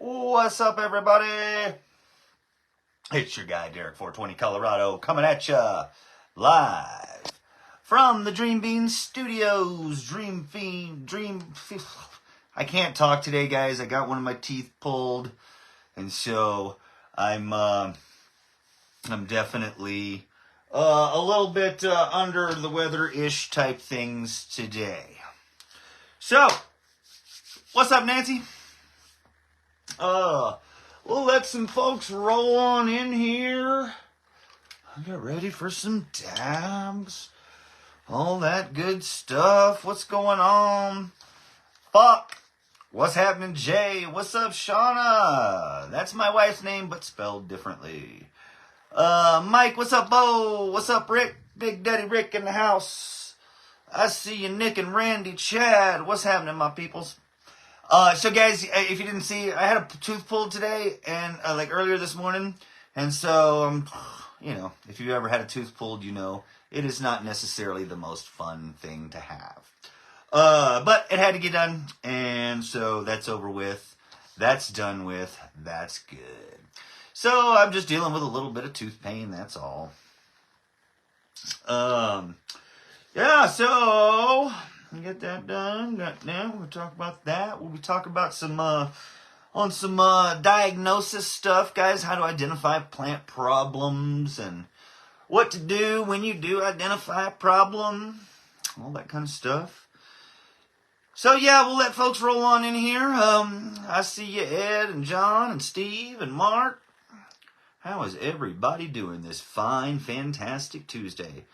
What's up, everybody? It's your guy, Derek 420 Colorado, coming at ya live from the Dream Bean Studios. I can't talk today, guys. I got one of my teeth pulled, and so I'm definitely a little bit under the weather-ish type things today. So, what's up, Nancy? We'll let some folks roll on in here. Get ready for some dabs. All that good stuff. What's going on? Fuck. What's happening, Jay? What's up, Shauna? That's my wife's name, but spelled differently. Mike, what's up, Bo? What's up, Rick? Big Daddy Rick in the house. I see you, Nick and Randy. Chad, what's happening, my peoples? So guys, if you didn't see, I had a tooth pulled today and like earlier this morning. And so, if you've ever had a tooth pulled, you know, it is not necessarily the most fun thing to have. But it had to get done. And so that's over with. That's done with. That's good. So I'm just dealing with a little bit of tooth pain. That's all. Yeah, so get that done. Now we'll talk about that. We'll be talking about some diagnosis stuff, guys. How to identify plant problems and what to do when you do identify a problem, all that kind of stuff. So yeah, we'll let folks roll on in here. I see you, Ed and John and Steve and Mark. How is everybody doing this fine, fantastic Tuesday?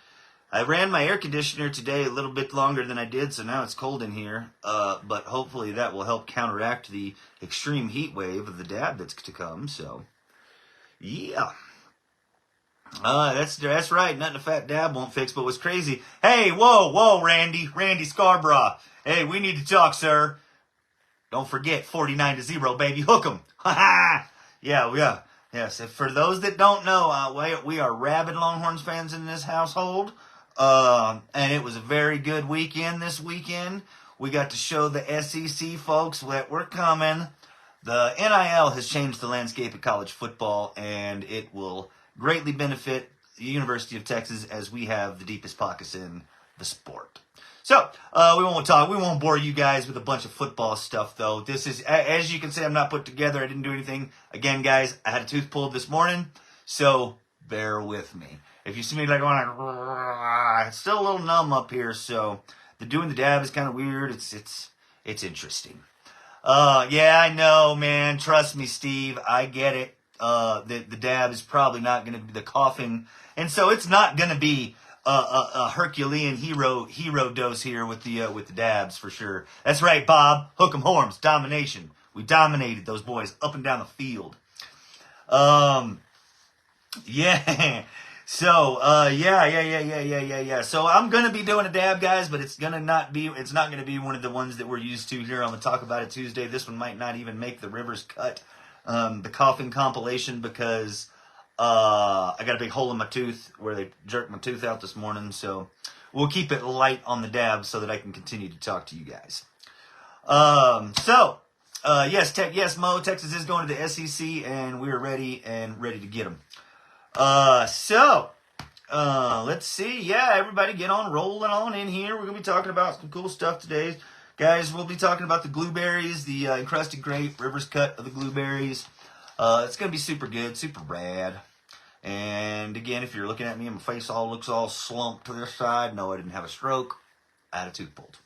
I ran my air conditioner today a little bit longer than I did, so now it's cold in here. But hopefully that will help counteract the extreme heat wave of the dab that's to come. So, yeah. That's right. Nothing a fat dab won't fix. But what's crazy? Hey, whoa, Randy Scarborough. Hey, we need to talk, sir. Don't forget 49-0, baby. Hook 'em. Ha ha. Yeah. Yes. For those that don't know, we are rabid Longhorns fans in this household. And it was a very good weekend this weekend. We got to show the SEC folks that we're coming. The NIL has changed the landscape of college football, and it will greatly benefit the University of Texas as we have the deepest pockets in the sport. So, we won't bore you guys with a bunch of football stuff, though. This is, as you can see, I'm not put together. I didn't do anything. Again, guys, I had a tooth pulled this morning, so bear with me. If you see me like going, it's still a little numb up here, so doing the dab is kind of weird. It's interesting. Yeah, I know, man. Trust me, Steve. I get it. The dab is probably not going to be the coughing, and so it's not going to be a Herculean hero dose here with the dabs for sure. That's right, Bob. Hook 'em horns, domination. We dominated those boys up and down the field. Yeah. So, yeah. So I'm going to be doing a dab, guys, but it's not going to be one of the ones that we're used to here on the Talk About It Tuesday. This one might not even make the Rivvers Cut, the coughing compilation, because, I got a big hole in my tooth where they jerked my tooth out this morning. So we'll keep it light on the dab so that I can continue to talk to you guys. Yes, Mo, Texas is going to the SEC and we're ready to get them. Let's see. Yeah, everybody get on rolling on in here. We're going to be talking about some cool stuff today. Guys, we'll be talking about the blueberries, the Encrusted Grape, Rivvers Cut of the blueberries. It's going to be super good, super rad. And again, if you're looking at me and my face looks all slumped to this side, no, I didn't have a stroke. I had a tooth pulled.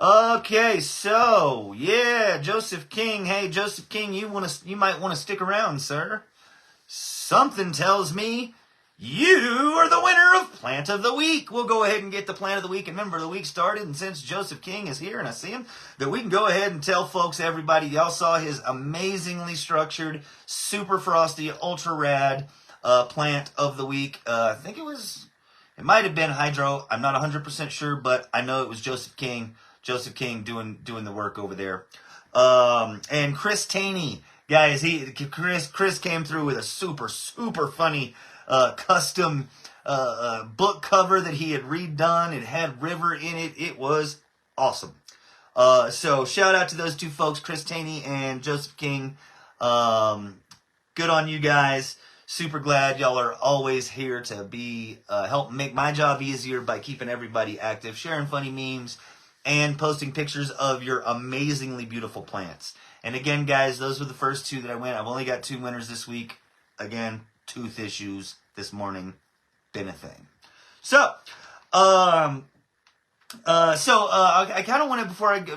Okay, so, yeah, Joseph King. Hey, Joseph King, you might want to stick around, sir. Something tells me you are the winner of Plant of the Week. We'll go ahead and get the Plant of the Week and Member of the Week started. And since Joseph King is here and I see him, that we can go ahead and tell folks, everybody, y'all saw his amazingly structured, super frosty, ultra rad Plant of the Week. I think it might have been Hydro. I'm not 100% sure, but I know it was Joseph King. Joseph King doing the work over there. And Chris Taney. Guys, Chris came through with a super funny custom book cover that he had redone. It had River in it. It was awesome. So shout out to those two folks, Chris Taney and Joseph King. Good on you guys. Super glad y'all are always here to be help make my job easier by keeping everybody active, sharing funny memes, and posting pictures of your amazingly beautiful plants. And again, guys, those were the first two that I went. I've only got 2 winners this week. Again, tooth issues this morning. Been a thing. So, I kind of want to,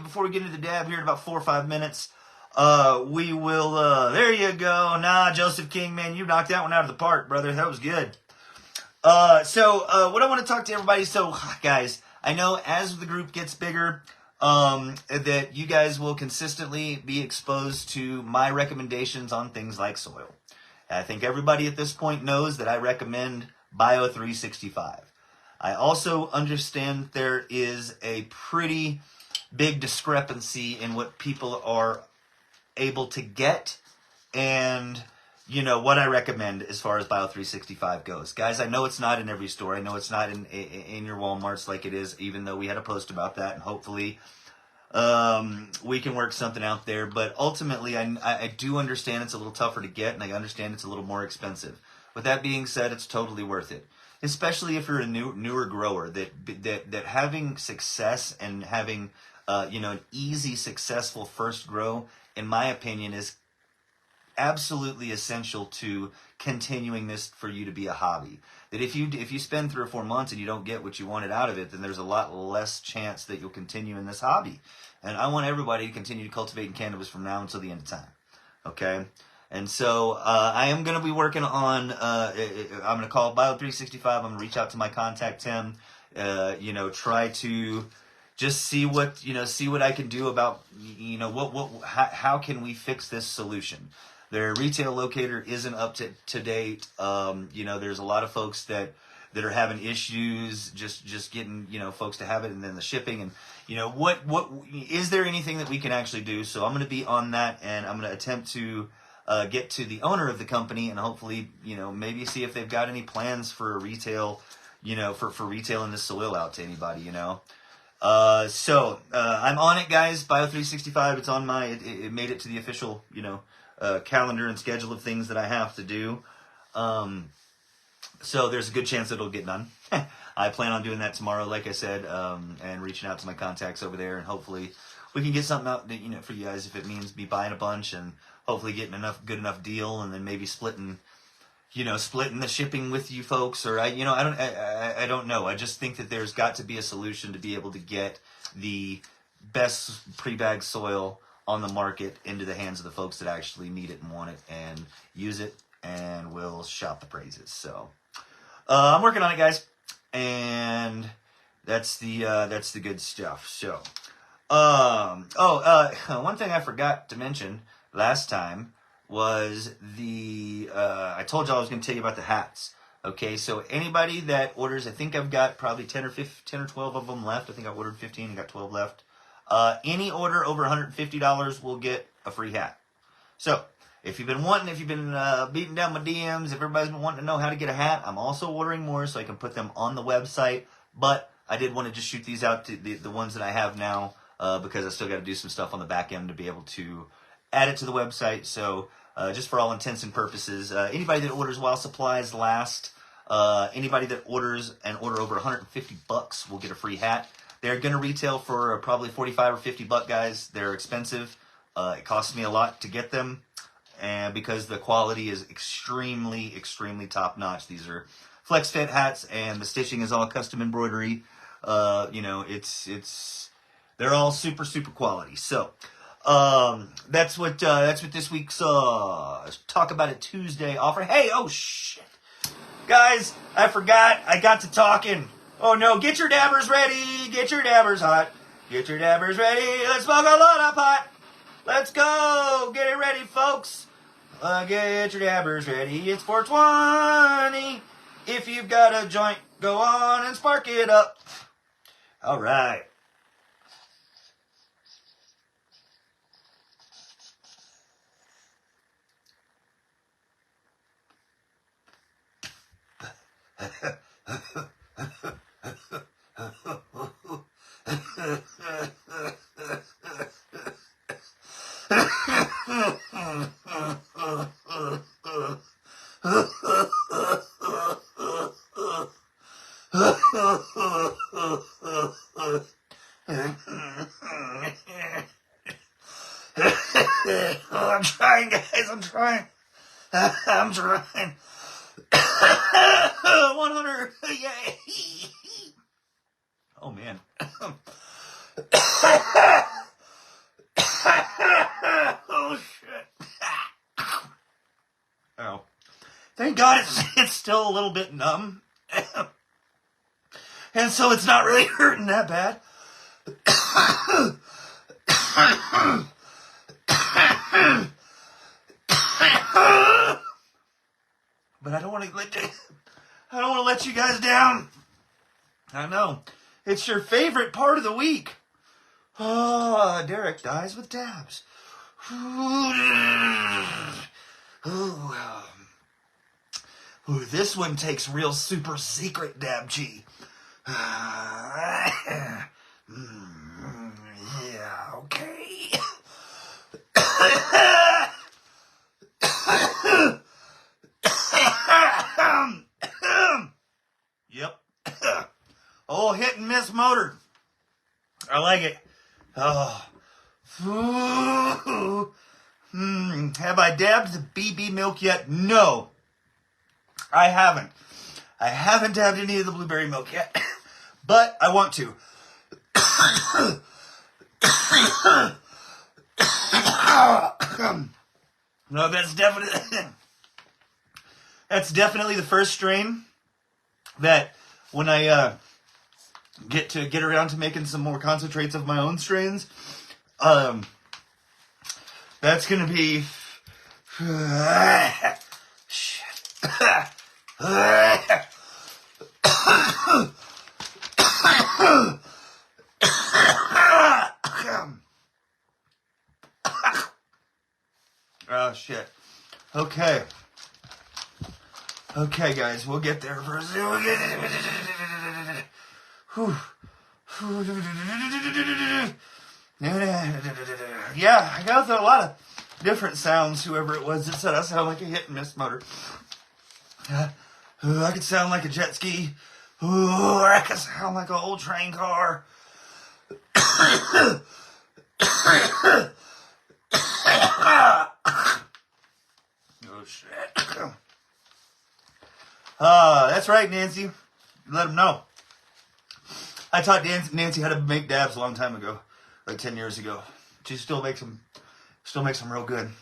before we get into the dab here in about 4 or 5 minutes, we will, there you go. Nah, Joseph King, man, you knocked that one out of the park, brother. That was good. What I want to talk to everybody, so guys, I know as the group gets bigger, that you guys will consistently be exposed to my recommendations on things like soil. I think everybody at this point knows that I recommend Bio 365. I also understand there is a pretty big discrepancy in what people are able to get and, you know, what I recommend as far as Bio 365 goes. Guys, I know it's not in every store. I know it's not in your Walmarts like it is, even though we had a post about that, and hopefully we can work something out there. But ultimately, I do understand it's a little tougher to get, and I understand it's a little more expensive. With that being said, it's totally worth it. Especially if you're a newer grower, that having success and having an easy, successful first grow, in my opinion, is absolutely essential to continuing this for you to be a hobby. That if you spend 3 or 4 months and you don't get what you wanted out of it, then there's a lot less chance that you'll continue in this hobby. And I want everybody to continue cultivating cannabis from now until the end of time. Okay? And so I am going to be working on, I'm going to call Bio 365. I'm going to reach out to my contact Tim, try to just see what I can do about, how can we fix this solution. Their retail locator isn't up to date. There's a lot of folks that are having issues just getting, folks to have it, and then the shipping, and, what is there anything that we can actually do? So I'm going to be on that, and I'm going to attempt to get to the owner of the company and hopefully, maybe see if they've got any plans for retail, for retailing this soil out to anybody, I'm on it, guys. Bio 365. It's on it made it to the official, calendar and schedule of things that I have to do. So there's a good chance that it'll get done. I plan on doing that tomorrow, like I said, and reaching out to my contacts over there, and hopefully we can get something out, for you guys, if it means me buying a bunch and hopefully getting good enough deal, and then maybe splitting the shipping with you folks, or I don't know. I just think that there's got to be a solution to be able to get the best pre-bagged soil on the market into the hands of the folks that actually need it and want it and use it, and will shout the praises. So I'm working on it, guys, and that's the good stuff. So one thing I forgot to mention last time was I told y'all I was going to tell you about the hats. Okay, so anybody that orders, I think I've got probably 10 or 12 of them left. I think I ordered 15 and got 12 left. Any order over $150 will get a free hat. So if you've been beating down my DMs, if everybody's been wanting to know how to get a hat, I'm also ordering more so I can put them on the website. But I did want to just shoot these out to the ones that I have now, because I still got to do some stuff on the back end to be able to add it to the website. So just for all intents and purposes, anybody that orders while supplies last, anybody that orders over $150 will get a free hat. They're going to retail for probably $45 or $50, guys. They're expensive. It costs me a lot to get them, and because the quality is extremely, extremely top notch. These are flex fit hats, and the stitching is all custom embroidery. They're all super, super quality. So that's what this week's Talk About It Tuesday offer. Hey, oh shit, guys, I forgot. I got to talking. Oh no, get your dabbers ready. Get your dabbers hot. Get your dabbers ready. Let's smoke a lot of pot. Let's go. Get it ready, folks. Get your dabbers ready. It's 420. If you've got a joint, go on and spark it up. All right. I'm trying, guys. I'm trying. I'm trying. 100. Yay. Oh, man. Oh, shit. Oh. Thank God it's still a little bit numb. And so it's not really hurting that bad. But I don't want to let you guys down. I know. It's your favorite part of the week. Oh, Derek dies with dabs. Ooh, this one takes real super secret dab G. Yeah, okay. Yep. Oh, hit and miss motor. I like it. Oh. Have I dabbed the BB milk yet? No. I haven't. I haven't dabbed any of the blueberry milk yet. But I want to. No, that's definitely the first strain that when I get around to making some more concentrates of my own strains, that's gonna be shit. Oh shit. Okay. Okay, guys, we'll get there first. Yeah, I got a lot of different sounds, whoever it was that said I sound like a hit and miss motor. I could sound like a jet ski. Or I could sound like an old train car. Oh, shit. That's right, Nancy. Let them know. I taught Nancy how to make dabs a long time ago, like 10 years ago. She still makes them real good.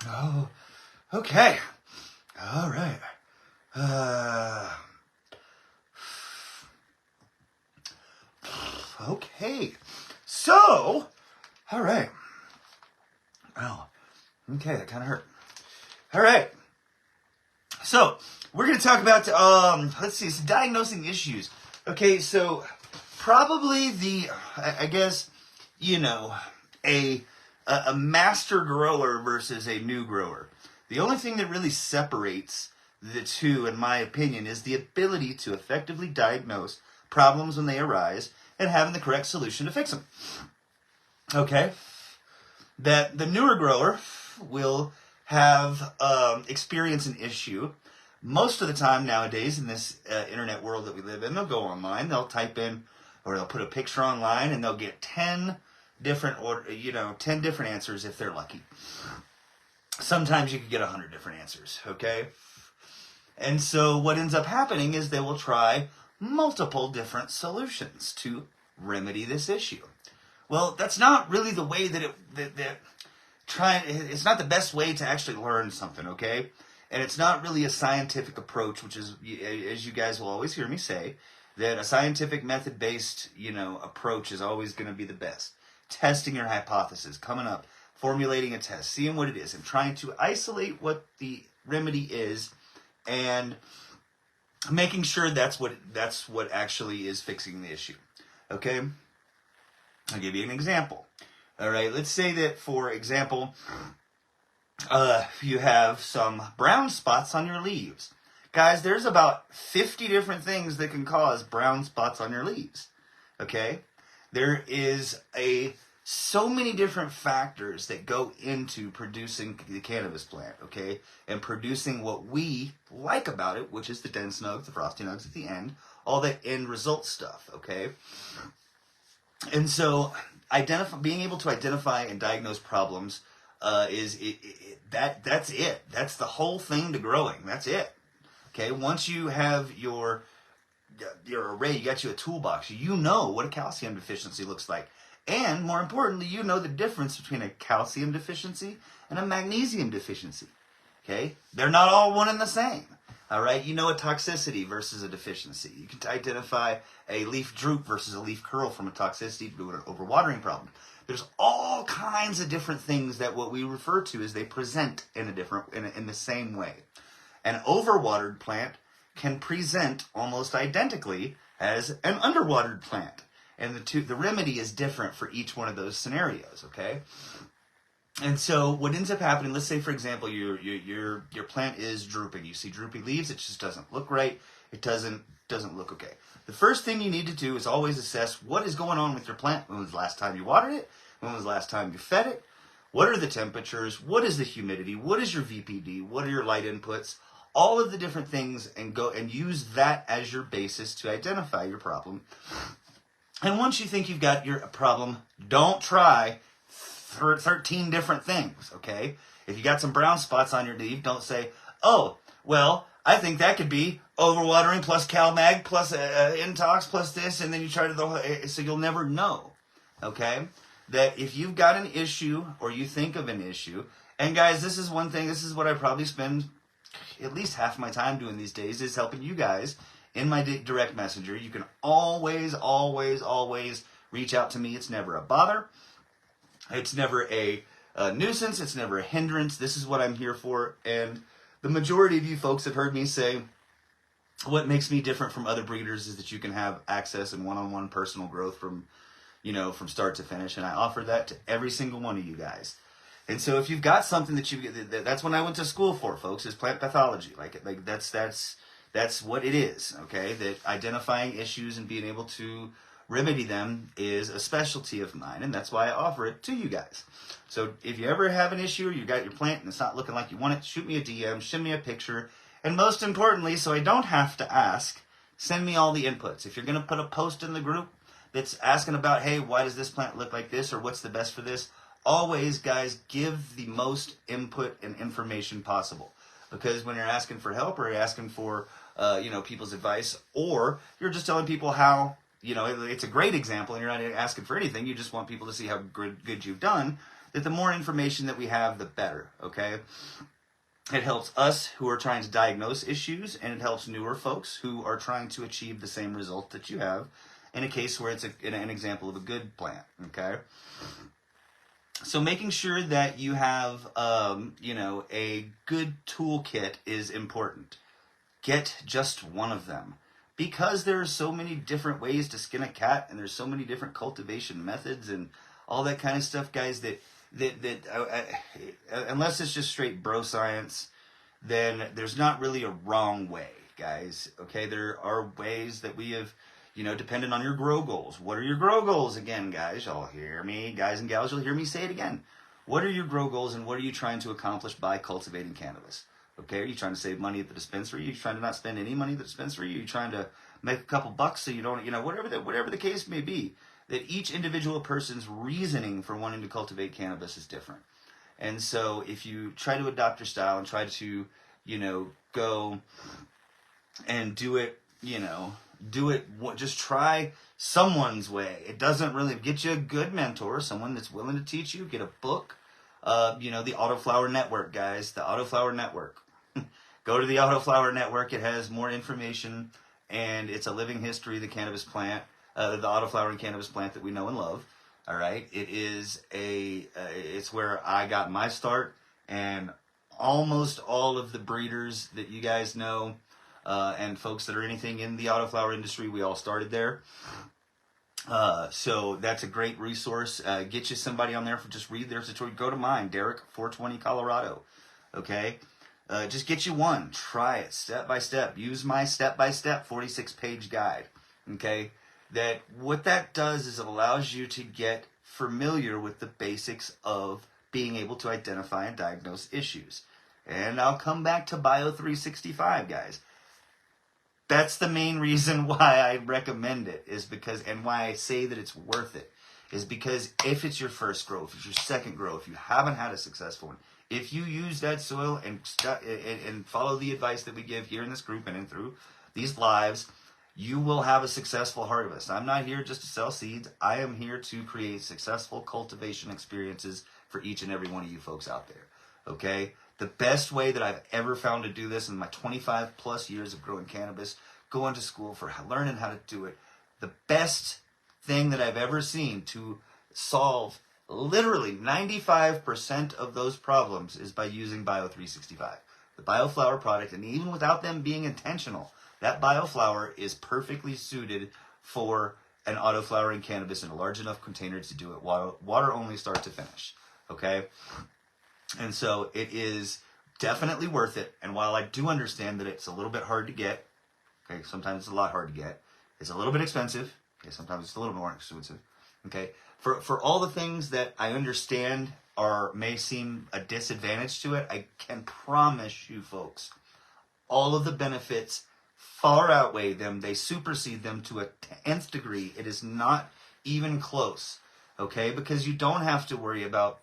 Oh, okay. All right. Okay. So, all right. Oh, okay. That kind of hurt. All right. So, we're going to talk about, let's see, some diagnosing issues. Okay, so probably I guess, a master grower versus a new grower. The only thing that really separates the two, in my opinion, is the ability to effectively diagnose problems when they arise and having the correct solution to fix them. Okay? That the newer grower will have experience an issue. Most of the time nowadays in this internet world that we live in, they'll go online, they'll type in, or they'll put a picture online, and they'll get 10 different 10 different answers if they're lucky. Sometimes you could get 100 different answers, okay? And so what ends up happening is they will try multiple different solutions to remedy this issue. Well, that's not really the way it's not the best way to actually learn something, okay? And it's not really a scientific approach, which is, as you guys will always hear me say, that a scientific method-based, approach is always going to be the best. Testing your hypothesis, coming up, formulating a test, seeing what it is, and trying to isolate what the remedy is, and making sure that's what actually is fixing the issue. Okay? I'll give you an example. All right, let's say that, for example, you have some brown spots on your leaves. Guys, there's about 50 different things that can cause brown spots on your leaves. Okay? There is a so many different factors that go into producing the cannabis plant, okay? And producing what we like about it, which is the dense nugs, the frosty nugs at the end, all that end result stuff, okay? And so being able to identify and diagnose problems that's it. That's the whole thing to growing. That's it. Okay, once you have your array, you got you a toolbox. You know what a calcium deficiency looks like. And more importantly, you know the difference between a calcium deficiency and a magnesium deficiency. Okay? They're not all one and the same. All right? You know a toxicity versus a deficiency. You can identify a leaf droop versus a leaf curl from a toxicity to an overwatering problem. There's all kinds of different things that what we refer to as they present in the same way. An overwatered plant can present almost identically as an underwatered plant. And the remedy is different for each one of those scenarios, okay? And so what ends up happening, let's say, for example, your plant is drooping. You see droopy leaves, it just doesn't look right. It doesn't look okay. The first thing you need to do is always assess what is going on with your plant. When was the last time you watered it? When was the last time you fed it? What are the temperatures? What is the humidity? What is your VPD? What are your light inputs? All of the different things, and go and use that as your basis to identify your problem. And once you think you've got your problem, don't try 13 different things, okay? If you got some brown spots on your leaf, don't say, oh, well, I think that could be overwatering plus CalMag plus Intox plus this, and then you try to, so you'll never know, okay? That if you've got an issue or you think of an issue, and guys, this is one thing, this is what I probably spend at least half my time doing these days, is helping you guys in my direct messenger. You can always reach out to me. It's never a bother. It's never a nuisance. It's never a hindrance. This is what I'm here for. And the majority of you folks have heard me say, what makes me different from other breeders is that you can have access and one-on-one personal growth from start to finish. And I offer that to every single one of you guys. And so if you've got something that's what I went to school for, folks, is plant pathology. Like that's what it is, okay? That identifying issues and being able to remedy them is a specialty of mine, and that's why I offer it to you guys. So if you ever have an issue, or you got your plant and it's not looking like you want it, shoot me a DM, send me a picture, and most importantly, so I don't have to ask, send me all the inputs. If you're going to put a post in the group that's asking about, hey, why does this plant look like this, or what's the best for this, always, guys, give the most input and information possible. Because when you're asking for help or you're asking for, people's advice, or you're just telling people how, it's a great example and you're not asking for anything, you just want people to see how good you've done, that the more information that we have, the better, okay? It helps us who are trying to diagnose issues, and it helps newer folks who are trying to achieve the same result that you have in a case where it's an example of a good plant, okay? So making sure that you have, a good toolkit is important. Get just one of them. Because there are so many different ways to skin a cat, and there's so many different cultivation methods and all that kind of stuff, guys, that unless it's just straight bro science, then there's not really a wrong way, guys. Okay, there are ways that we have, depending on your grow goals. What are your grow goals again, guys? Y'all hear me, guys and gals, you'll hear me say it again. What are your grow goals, and what are you trying to accomplish by cultivating cannabis? Okay, are you trying to save money at the dispensary? Are you trying to not spend any money at the dispensary? Are you trying to make a couple bucks so you don't, whatever the case may be, that each individual person's reasoning for wanting to cultivate cannabis is different. And so if you try to adopt your style and try to, go and do it, just try someone's way. It doesn't really get you a good mentor, someone that's willing to teach you. Get a book, the Autoflower Network, guys, the Autoflower Network. Go to the Autoflower Network. It has more information, and it's a living history of the cannabis plant, the autoflowering cannabis plant that we know and love. All right, it is it's where I got my start, and almost all of the breeders that you guys know, and folks that are anything in the autoflower industry, we all started there. So that's a great resource. Get you somebody on there for just read their tutorial. Go to mine, Derek, 420 Colorado. Okay. Just get you one. Try it step by step. Use my step-by-step 46-page guide. Okay? That what that does is it allows you to get familiar with the basics of being able to identify and diagnose issues. And I'll come back to Bio365, guys. That's the main reason why I recommend it, is because, and why I say that it's worth it, is because if it's your first grow, if it's your second grow, if you haven't had a successful one, if you use that soil and follow the advice that we give here in this group and through these lives, you will have a successful harvest. I'm not here just to sell seeds. I am here to create successful cultivation experiences for each and every one of you folks out there. Okay? The best way that I've ever found to do this in my 25 plus years of growing cannabis, going to school for learning how to do it, the best thing that I've ever seen to solve literally 95% of those problems is by using Bio365. The Bioflower product, and even without them being intentional, that Bioflower is perfectly suited for an auto-flowering cannabis in a large enough container to do it water only start to finish. Okay? And so it is definitely worth it. And while I do understand that it's a little bit hard to get, okay, sometimes it's a lot hard to get, it's a little bit expensive, okay, sometimes it's a little more expensive, okay, for all the things that I understand may seem a disadvantage to it, I can promise you folks, all of the benefits far outweigh them. They supersede them to a nth degree. It is not even close, okay, because you don't have to worry about,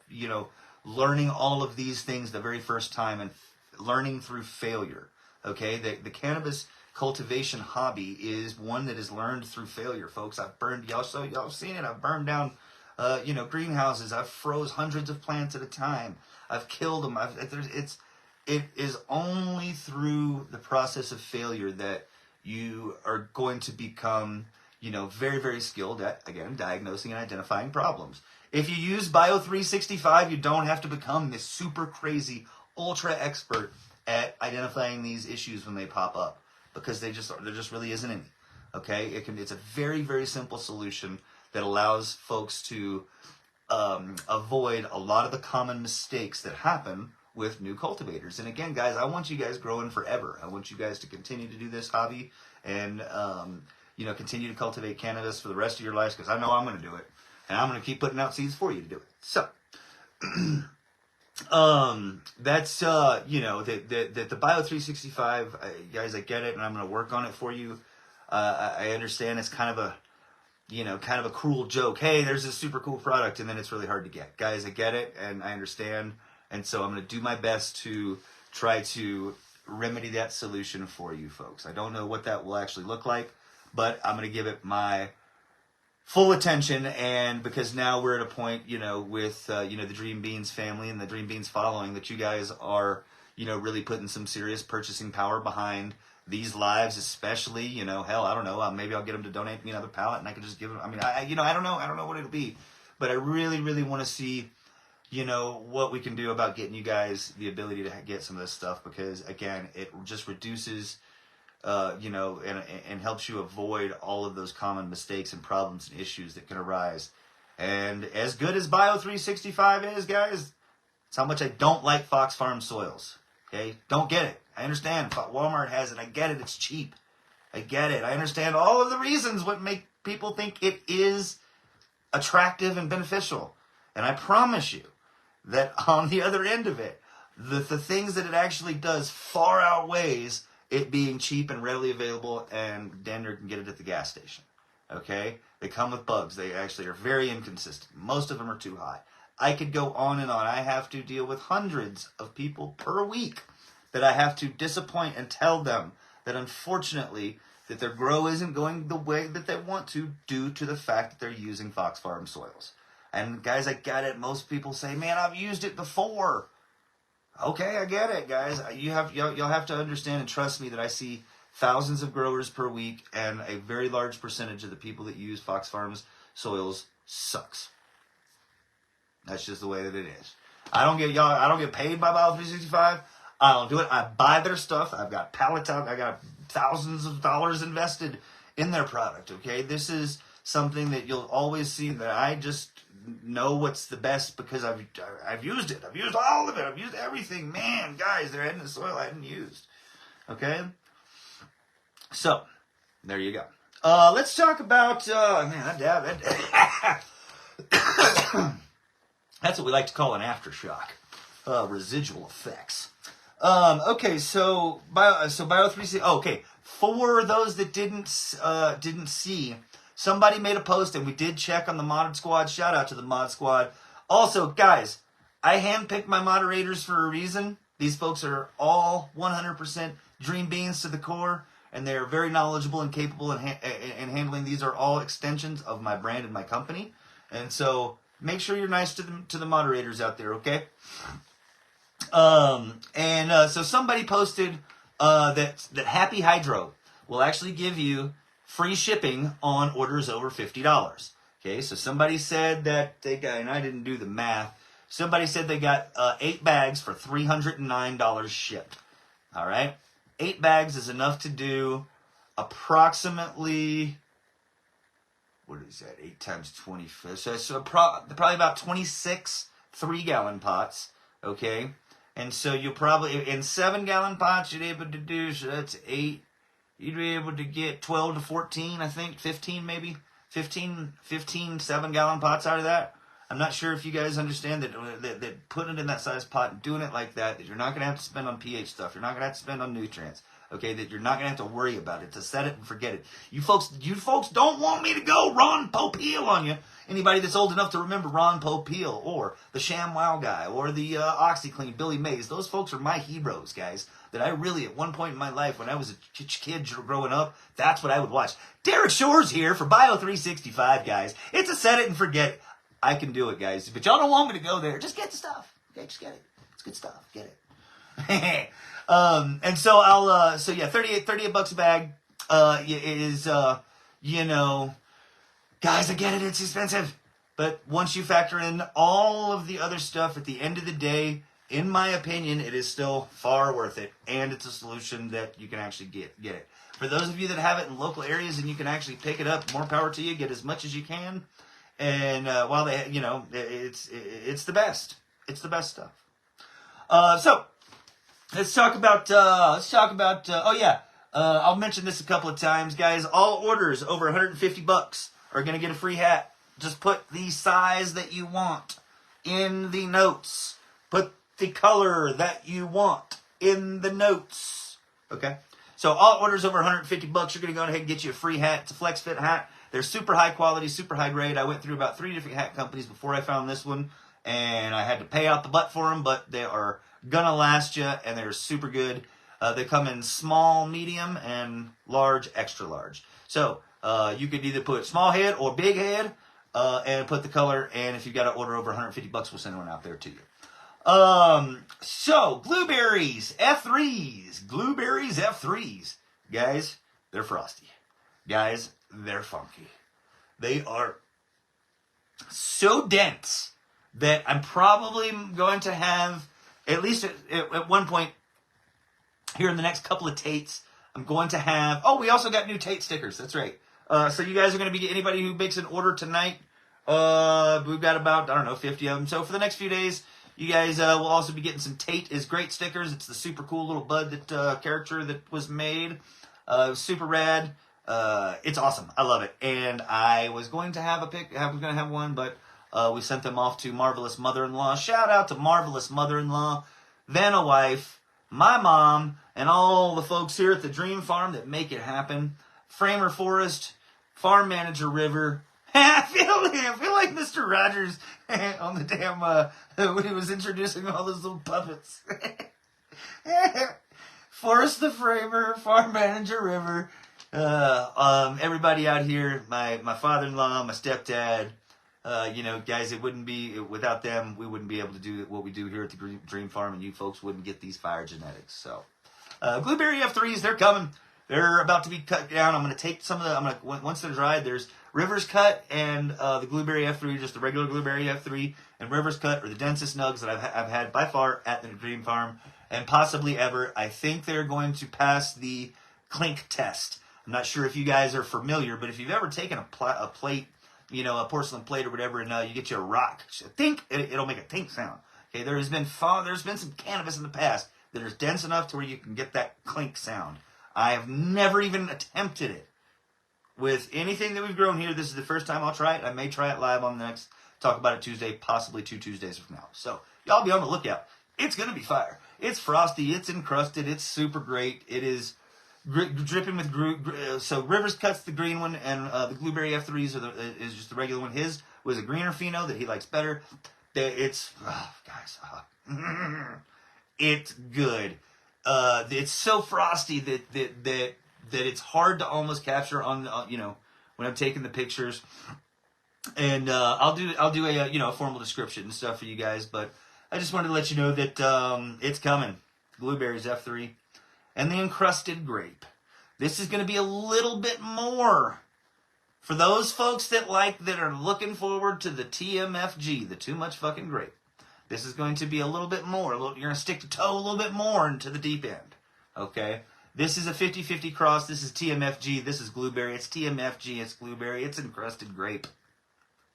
learning all of these things the very first time and learning through failure, okay? The cannabis cultivation hobby is one that is learned through failure, folks. I've burned, y'all seen it. I've burned down, greenhouses. I've froze hundreds of plants at a time. I've killed them. It is only through the process of failure that you are going to become, very, very skilled at, again, diagnosing and identifying problems. If you use Bio365, you don't have to become this super crazy, ultra expert at identifying these issues when they pop up, because there just really isn't any. Okay, it's a very, very simple solution that allows folks to avoid a lot of the common mistakes that happen with new cultivators. And again, guys, I want you guys growing forever. I want you guys to continue to do this hobby and continue to cultivate cannabis for the rest of your lives, because I know I'm going to do it, and I'm going to keep putting out seeds for you to do it. So that's the Bio365, guys, I get it, and I'm going to work on it for you. I understand it's kind of a cruel joke. Hey, there's this super cool product, and then it's really hard to get. Guys, I get it, and I understand, and so I'm going to do my best to try to remedy that solution for you folks. I don't know what that will actually look like, but I'm going to give it my full attention, and because now we're at a point, with the Dream Beans family and the Dream Beans following, that you guys are, really putting some serious purchasing power behind these lives, especially, hell, I don't know, maybe I'll get them to donate me another pallet, and I can just give them. I mean, I don't know what it'll be, but I really, really want to see, what we can do about getting you guys the ability to get some of this stuff, because again, it just reduces. And helps you avoid all of those common mistakes and problems and issues that can arise. And as good as Bio365 is, guys, it's how much I don't like Fox Farm soils. Okay? Don't get it. I understand. Walmart has it. I get it. It's cheap. I get it. I understand all of the reasons what make people think it is attractive and beneficial. And I promise you that on the other end of it, the things that it actually does far outweighs it being cheap and readily available, and Daniel can get it at the gas station. Okay? They come with bugs. They actually are very inconsistent. Most of them are too high. I could go on and on. I have to deal with hundreds of people per week that I have to disappoint and tell them that unfortunately that their grow isn't going the way that they want to, due to the fact that they're using Fox Farm soils. And guys, I get it. Most people say, man, I've used it before. Okay, I get it, guys. You'll have to understand and trust me that I see thousands of growers per week, and a very large percentage of the people that use Fox Farms soils sucks. That's just the way that it is. I don't get paid by Bio365. I don't do it. I buy their stuff. I've got pallets out. I got thousands of dollars invested in their product. Okay, this is something that you'll always see that I just know what's the best, because I've used it. I've used all of it. I've used everything. Man, guys, they're in the soil I hadn't used. Okay? So, there you go. Let's talk about, man, that That's what we like to call an aftershock. Residual effects. Okay, so Bio3C. Oh, okay, for those that didn't see, somebody made a post and we did check on the modded squad. Shout out to the mod squad. Also, guys, I handpicked my moderators for a reason. These folks are all 100% dream beings to the core, and they're very knowledgeable and capable in handling. These are all extensions of my brand and my company, and so make sure you're nice to the moderators out there, okay? So somebody posted that Happy Hydro will actually give you free shipping on orders over $50. Okay, so somebody said that they got, and I didn't do the math, somebody said they got 8 bags for $309 shipped. All right, 8 bags is enough to do approximately, what is that, 8 times 25? So probably about 26 3-gallon pots, okay? And so you'll probably, in 7-gallon pots, you're able to do, so that's 8, you'd be able to get 12 to 14, I think, 15 maybe, 15 7-gallon pots out of that. I'm not sure if you guys understand that putting it in that size pot and doing it like that you're not going to have to spend on pH stuff. You're not going to have to spend on nutrients. Okay, that you're not going to have to worry about it, to set it and forget it. You folks don't want me to go Ron Popeil on you. Anybody that's old enough to remember Ron Popeil or the ShamWow guy or the OxyClean Billy Mays, those folks are my heroes, guys. That I really, at one point in my life, when I was a kid growing up, that's what I would watch. Derek Shore's here for Bio365, guys. It's a set it and forget it. I can do it, guys. But y'all don't want me to go there. Just get the stuff. Okay, just get it. It's good stuff. Get it. And so I'll, so yeah, 38 bucks a bag, is, you know, guys, I get it. It's expensive. But once you factor in all of the other stuff at the end of the day, in my opinion, it is still far worth it. And it's a solution that you can actually get it. For those of you that have it in local areas and you can actually pick it up, more power to you. Get as much as you can. And while they, you know, it's the best. It's the best stuff. So let's talk about. Oh yeah, I'll mention this a couple of times, guys. All orders over $150 are gonna get a free hat. Just put the size that you want in the notes. Put the color that you want in the notes. Okay. So all orders over $150 are gonna go ahead and get you a free hat. It's a flex fit hat. They're super high quality, super high grade. I went through about 3 different hat companies before I found this one, and I had to pay out the butt for them, but they are gonna last you, and they're super good. They come in small, medium, and large, extra large. So you could either put small head or big head, and put the color. And if you've got to order over $150, we'll send one out there to you. So Glooberries F3s, guys, they're frosty. Guys, they're funky. They are so dense that I'm probably going to have, at least at one point here in the next couple of Tates, I'm going to have, oh, we also got new Tate stickers. That's right. So you guys are going to be, anybody who makes an order tonight, we've got about, I don't know, 50 of them. So for the next few days, you guys will also be getting some Tate is Great stickers. It's the super cool little bud that character that was made. Super rad. It's awesome. I love it. And I was going to have one, but we sent them off to Marvelous Mother-in-Law. Shout out to Marvelous Mother-in-Law, Vanna Wife, my mom, and all the folks here at the Dream Farm that make it happen. Framer Forest, Farm Manager River. I feel like Mr. Rogers on the damn, when he was introducing all those little puppets. Forest the Framer, Farm Manager River. Everybody out here, my father-in-law, my stepdad, you know, guys, it wouldn't be, without them, we wouldn't be able to do what we do here at the Dream Farm, and you folks wouldn't get these fire genetics. So, Glooberry F3s, they're coming. They're about to be cut down. I'm going to take some of the, once they're dried, there's Rivvers Cut and the Glooberry F3, just the regular Glooberry F3, and Rivvers Cut are the densest nugs that I've had by far at the Dream Farm, and possibly ever. I think they're going to pass the clink test. I'm not sure if you guys are familiar, but if you've ever taken a plate, you know, a porcelain plate or whatever, and you get you a rock, think it'll make a tink sound. Okay, there's been some cannabis in the past that is dense enough to where you can get that clink sound. I have never even attempted it with anything that we've grown here. This is the first time I'll try it. I may try it live on the next Talk about it Tuesday, possibly 2 Tuesdays from now. So y'all be on the lookout. It's going to be fire. It's frosty. It's encrusted. It's super great. It is dripping with so Rivvers Cut's the green one, and the Glooberry F3s is just the regular one. His was a greener pheno that he likes better. It's guys, it's good. It's so frosty that it's hard to almost capture on when I'm taking the pictures. And I'll do a a formal description and stuff for you guys, but I just wanted to let you know that it's coming. Glooberries F3 and the Encrusted Grape. This is going to be a little bit more for those folks that are looking forward to the TMFG, the Too Much Fucking Grape. This is going to be a little bit more. You're going to stick the toe a little bit more into the deep end. Okay? This is a 50-50 cross. This is TMFG. This is Glooberry. It's TMFG. It's Glooberry. It's Encrusted Grape.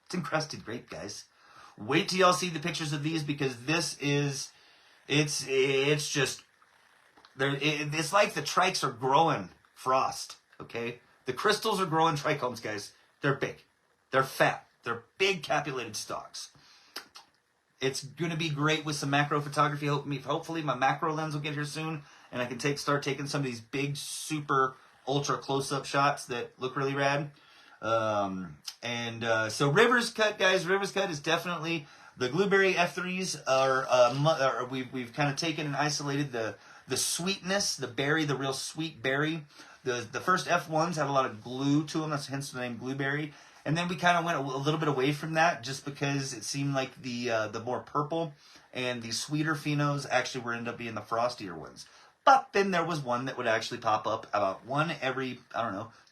It's Encrusted Grape, guys. Wait till y'all see the pictures of these, because this is, it's just, it's like the trikes are growing frost, okay? The crystals are growing trichomes, guys. They're big. They're fat. They're big capulated stalks. It's going to be great with some macro photography. Hopefully my macro lens will get here soon, and I can start taking some of these big, super, ultra close-up shots that look really rad. So Rivvers Cut, guys. Rivvers Cut is definitely, the Glooberry F3s are we've kind of taken and isolated the sweetness, the berry, the real sweet berry. The first F1s have a lot of glue to them. That's hence the name Glooberry. And then we kind of went a little bit away from that, just because it seemed like the more purple and the sweeter phenos actually were end up being the frostier ones. But then there was one that would actually pop up, about one every,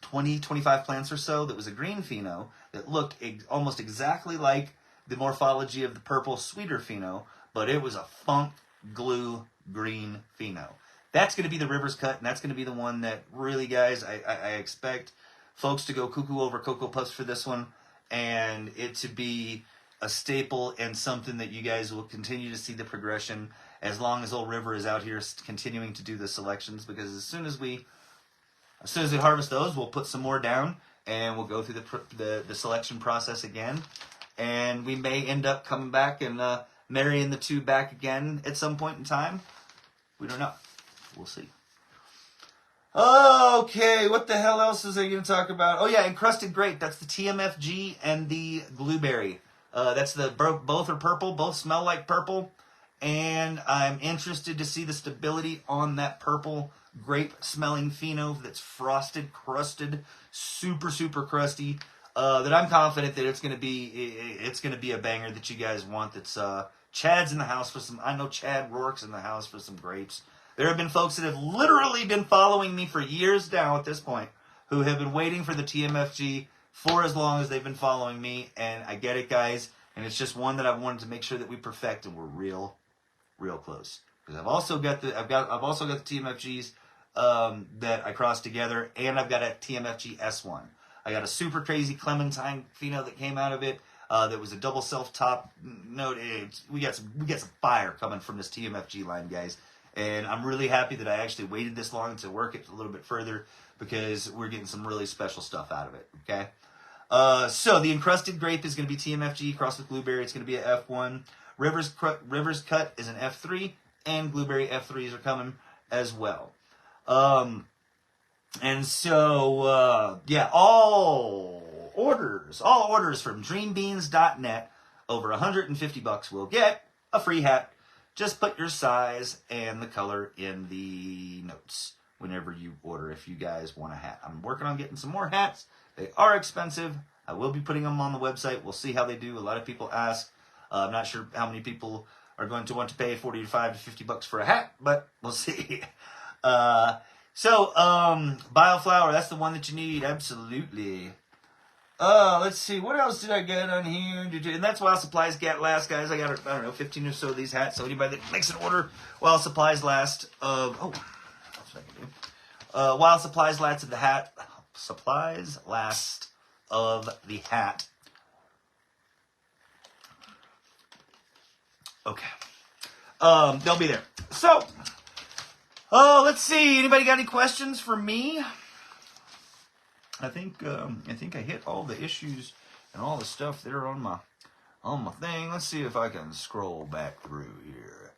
20, 25 plants or so, that was a green pheno that looked almost exactly like the morphology of the purple, sweeter pheno, but it was a funk glue green pheno. That's going to be the Rivvers Cut, and that's going to be the one that really, guys, I expect folks to go cuckoo over Cocoa Puffs for this one, and it to be a staple and something that you guys will continue to see the progression as long as old River is out here continuing to do the selections, because as soon as we harvest those, we'll put some more down and we'll go through the selection process again, and we may end up coming back and marrying the two back again at some point in time. We don't know. We'll see. Okay, what the hell else is I going to talk about? Oh yeah, Encrusted Grape. That's the TMFG and the Glooberry. That's both are purple. Both smell like purple. And I'm interested to see the stability on that purple grape-smelling pheno that's frosted, crusted, super, super crusty. That I'm confident that it's going to be a banger that you guys want. That's Chad's in the house for some. I know Chad Rourke's in the house for some grapes. There have been folks that have literally been following me for years now at this point, who have been waiting for the TMFG for as long as they've been following me, and I get it, guys. And it's just one that I wanted to make sure that we perfect, and we're real close. Because I've also got the TMFGs that I crossed together, and I've got a TMFG S1. I got a super crazy Clementine pheno that came out of it. That was a double self-top note. We got some fire coming from this TMFG line, guys. And I'm really happy that I actually waited this long to work it a little bit further, because we're getting some really special stuff out of it, okay? So the Encrusted Grape is going to be TMFG across with Glooberry. It's going to be an F1. Rivvers Cut is an F3, and Glooberry F3s are coming as well. And so, yeah, all orders from dreambeans.net over $150 will get a free hat. Just put your size and the color in the notes whenever you order, if you guys want a hat. I'm working on getting some more hats. They are expensive. I will be putting them on the website. We'll see how they do. A lot of people ask. I'm not sure how many people are going to want to pay $45 to $50 for a hat, but we'll see. Bioflower, that's the one that you need. Absolutely. Let's see. What else did I get on here? And that's while supplies get last, guys. I got, 15 or so of these hats. So anybody that makes an order while supplies last of... what else I can do? While supplies last of the hat... Supplies last of the hat. Okay. They'll be there. So, let's see. Anybody got any questions for me? I think I hit all the issues and all the stuff that are on on my thing. Let's see if I can scroll back through here.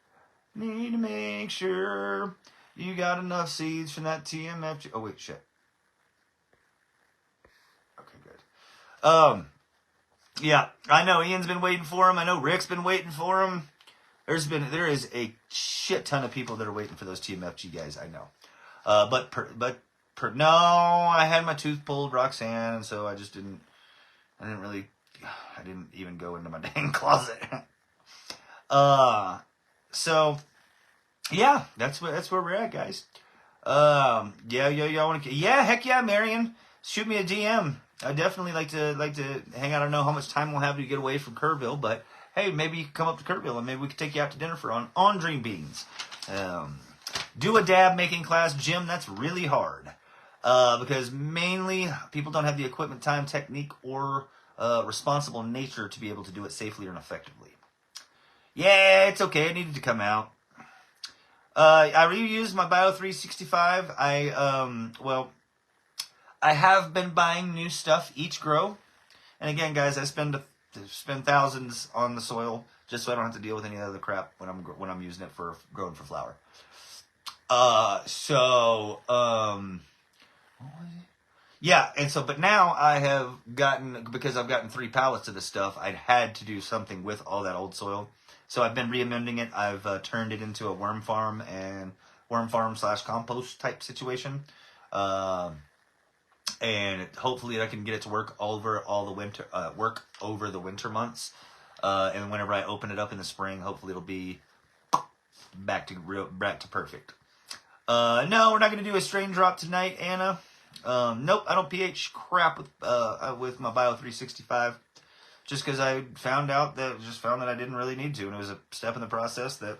Need to make sure you got enough seeds from that TMFG. Oh, wait, shit. Okay, good. Yeah, I know Ian's been waiting for him. I know Rick's been waiting for him. There is a shit ton of people that are waiting for those TMFG guys. I know. No, I had my tooth pulled, Roxanne, and so I didn't even go into my dang closet. So yeah, that's where we're at, guys. Heck yeah, Marion, shoot me a DM. I definitely like to hang out. I don't know how much time we'll have to get away from Kerrville, but hey, maybe you can come up to Kerrville and maybe we can take you out to dinner on Dream Beans. Do a dab making class, Jim. That's really hard because mainly people don't have the equipment, time, technique, or responsible nature to be able to do it safely and effectively. Yeah, it's okay. It needed to come out. I reused my Bio 365. I have been buying new stuff each grow. And again, guys, I spend thousands on the soil just so I don't have to deal with any other crap when I'm using it for growing for flower. Yeah, and so, but now because I've gotten 3 pallets of this stuff, I'd had to do something with all that old soil. So I've been re-amending it. I've turned it into a worm farm / compost type situation. And hopefully I can get it to work over the winter months. And whenever I open it up in the spring, hopefully it'll be back to perfect. No, we're not going to do a strain drop tonight, Anna. Nope, I don't pH crap with my Bio 365. Just because I found that I didn't really need to, and it was a step in the process that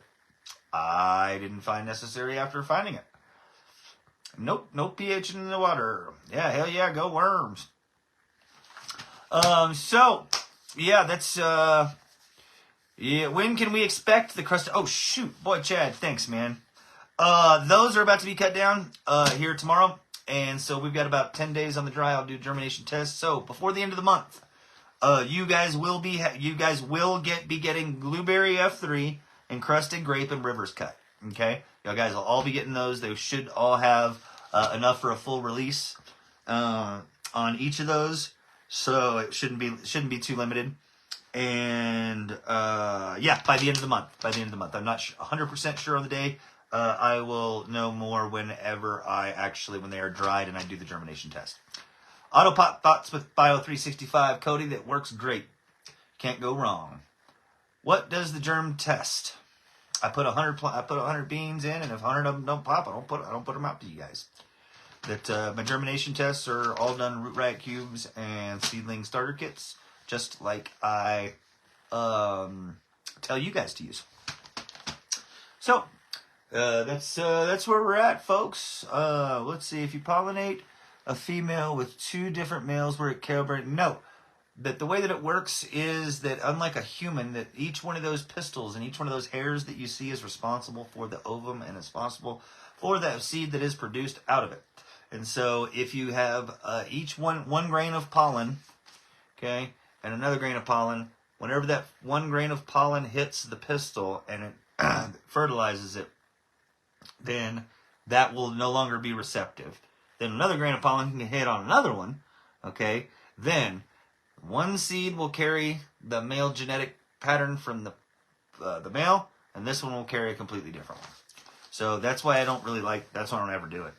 I didn't find necessary after finding it. Nope, no pH in the water. Yeah, hell yeah, go worms. So yeah, that's when can we expect the crust? Oh shoot, boy, Chad, thanks, man. Those are about to be cut down here tomorrow, and so we've got about 10 days on the dry. I'll do germination tests. So before the end of the month, you guys will be getting Glooberry F3, Encrusted Grape, and Rivvers Cut. Okay, y'all guys will all be getting those. They should all have enough for a full release on each of those, so it shouldn't be too limited. And yeah, by the end of the month. I'm not 100% sure on the day. I will know more when they are dried and I do the germination test. Auto pot bots with Bio 365, Cody, that works great. Can't go wrong. What does the germ test? I put 100 beans in, and if 100 of them don't pop, I don't put them out to you guys. My germination tests are all done root riot cubes and seedling starter kits, just like I tell you guys to use. So that's where we're at, folks. Let's see, if you pollinate a female with 2 different males, we're at Calibre. No. That the way that it works is that, unlike a human, that each one of those pistils and each one of those hairs that you see is responsible for the ovum and is responsible for that seed that is produced out of it. And so if you have each one grain of pollen, okay, and another grain of pollen, whenever that 1 grain of pollen hits the pistil and it fertilizes it, then that will no longer be receptive. Then another grain of pollen can hit on another one, okay, then one seed will carry the male genetic pattern from the male, and this one will carry a completely different one. So that's why that's why I don't ever do it.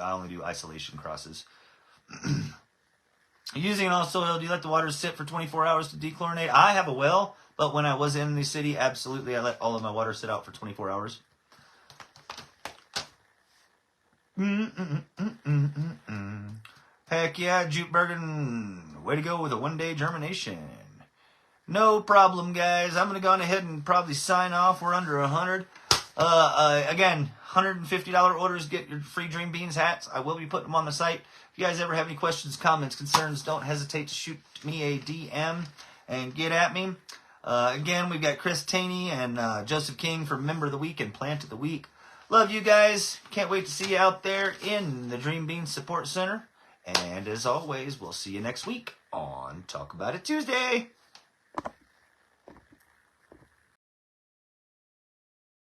I only do isolation crosses. Using it on soil, do you let the water sit for 24 hours to dechlorinate? I have a well, but when I was in the city, absolutely, I let all of my water sit out for 24 hours. Heck yeah, Jute Bergen, way to go with a 1-day germination. No problem, guys. I'm going to go on ahead and probably sign off. We're under 100. Again, $150 orders get your free Dream Beans hats. I will be putting them on the site. If you guys ever have any questions, comments, concerns, don't hesitate to shoot me a DM and get at me. Again, we've got Chris Taney and Joseph King for Member of the Week and Plant of the Week. Love you guys. Can't wait to see you out there in the Dream Beans Support Center. And as always, we'll see you next week on Talk About It Tuesday.